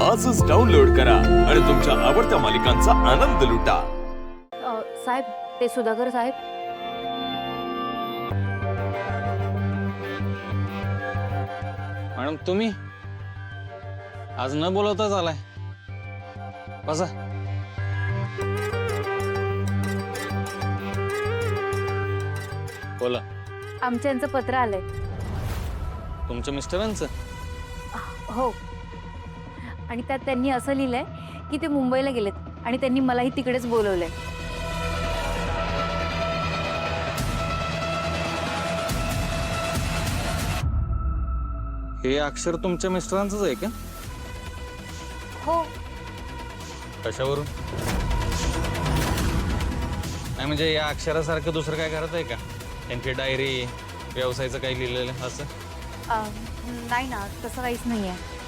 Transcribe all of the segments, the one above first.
आजच डाउनलोड करा आणि तुमच्या आवडत्या मालिकांचा आनंद लुटा। साहेब, ते सुधाकर साहेब. मॅडम तुम्ही आज न बोलवताच आलाय, बसा. बोला. आमच्या यांचं पत्र आलंय. तुमच्या मिस्टरांचं? हो. आणि त्यात त्यांनी असं लिहिलंय की ते मुंबईला गेलेत आणि त्यांनी मलाही तिकडेच बोलवलंय. हे अक्षर तुमच्या मिस्टरांचंच आहे का? हो. कशावरून? नाही म्हणजे या अक्षरासारखं दुसरं काय करत आहे का? त्यांची डायरी, व्यवसायाचं काही लिहिलेलं असं? नाही ना, तसं काहीच नाही आहे.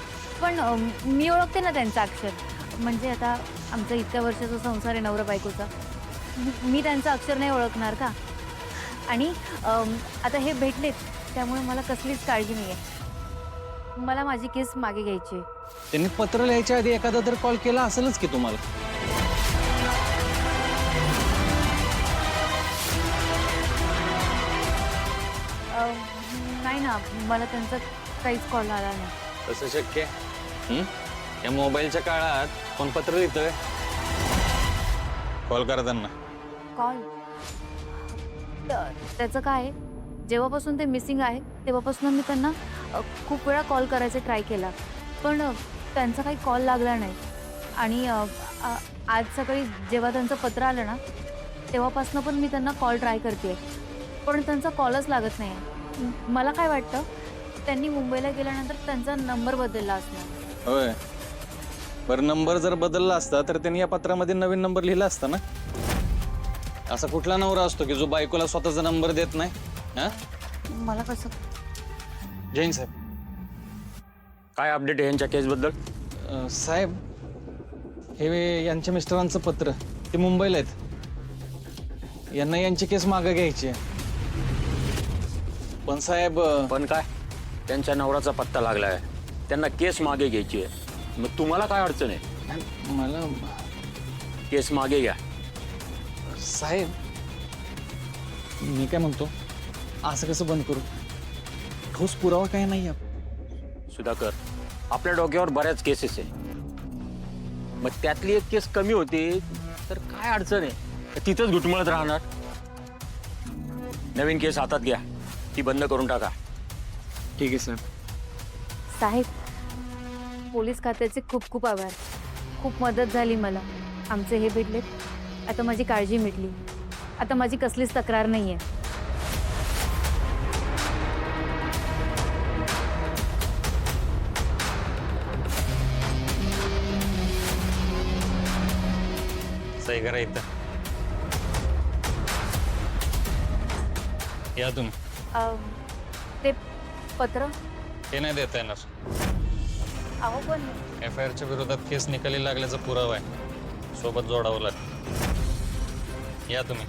पण मी ओळखते ना त्यांचं अक्षर. म्हणजे आता आमचा इतक्या वर्षाचा संसार आहे नवरा बायकोचा. मी त्यांचं अक्षर नाही ओळखणार का? आणि आता हे भेटलेत त्यामुळे मला कसलीच काळजी नाही आहे. मला माझी केस मागे घ्यायची आहे. त्यांनी पत्र लिहायच्या आधी एखादा तर कॉल केला असेलच की तुम्हाला? नाही ना, मला त्यांचा काहीच कॉल आला नाही. कसं शक्य आहे? या मोबाईलच्या काळात कोण पत्र लिहितोय? कॉल करा त्यांना. कॉल? त्याचं काय आहे, जेव्हापासून ते मिसिंग आहे तेव्हापासून मी त्यांना खूप वेळा कॉल करायचा ट्राय केला, पण त्यांचा काही कॉल लागला नाही. आणि आज सकाळी जेव्हा त्यांचं पत्र आलं ना तेव्हापासून पण मी त्यांना कॉल ट्राय करते, पण त्यांचा कॉलच लागत नाही आहे. मला काय वाटतं, त्यांनी मुंबईला गेल्यानंतर त्यांचा नंबर बदलला असणार. होय. बरं, नंबर जर बदलला असता तर त्यांनी या पत्रामध्ये नवीन नंबर लिहिला असता ना? असा कुठला नवरा असतो की जो बायकोला स्वतःचा नंबर देत नाही? हा? मला कसं? जैन साहेब, काय अपडेट आहे यांच्या केसबद्दल? साहेब, हे यांच्या मिस्टरांचं पत्र. ते मुंबईला आहेत. यांना यांची केस मागे घ्यायची आहे. पण साहेब, पण काय, त्यांच्या नवऱ्याचा पत्ता लागलाय, त्यांना केस मागे घ्यायची आहे. मग तुम्हाला काय अडचण आहे? मला केस मागे घ्या. साहेब, मी काय म्हणतो, असं कसं बंद करू? ठोस पुरावा काय नाही आहे. सुधाकर, आपल्या डोक्यावर बऱ्याच केसेस आहे. मग त्यातली एक केस कमी होती तर काय अडचण आहे? तिथंच घुटमळत राहणार. नवीन केस हातात घ्या, ती बंद करून टाका. ठीक आहे साहेब. साहेब, पोलीस खात्याचे खूप खूप आभार. खूप मदत झाली मला. आमचे हे भेटलेत, आता माझी काळजी मिटली. आता माझी कसलीच तक्रार नाही आहे. सही करा इथं. या तुम्ही. ते पत्र? हे नाही देता येणार. अहो पण FIRच्या विरोधात केस निकाली लागल्याचा पुरावा आहे, सोबत जोडावं लागेल. या तुम्ही.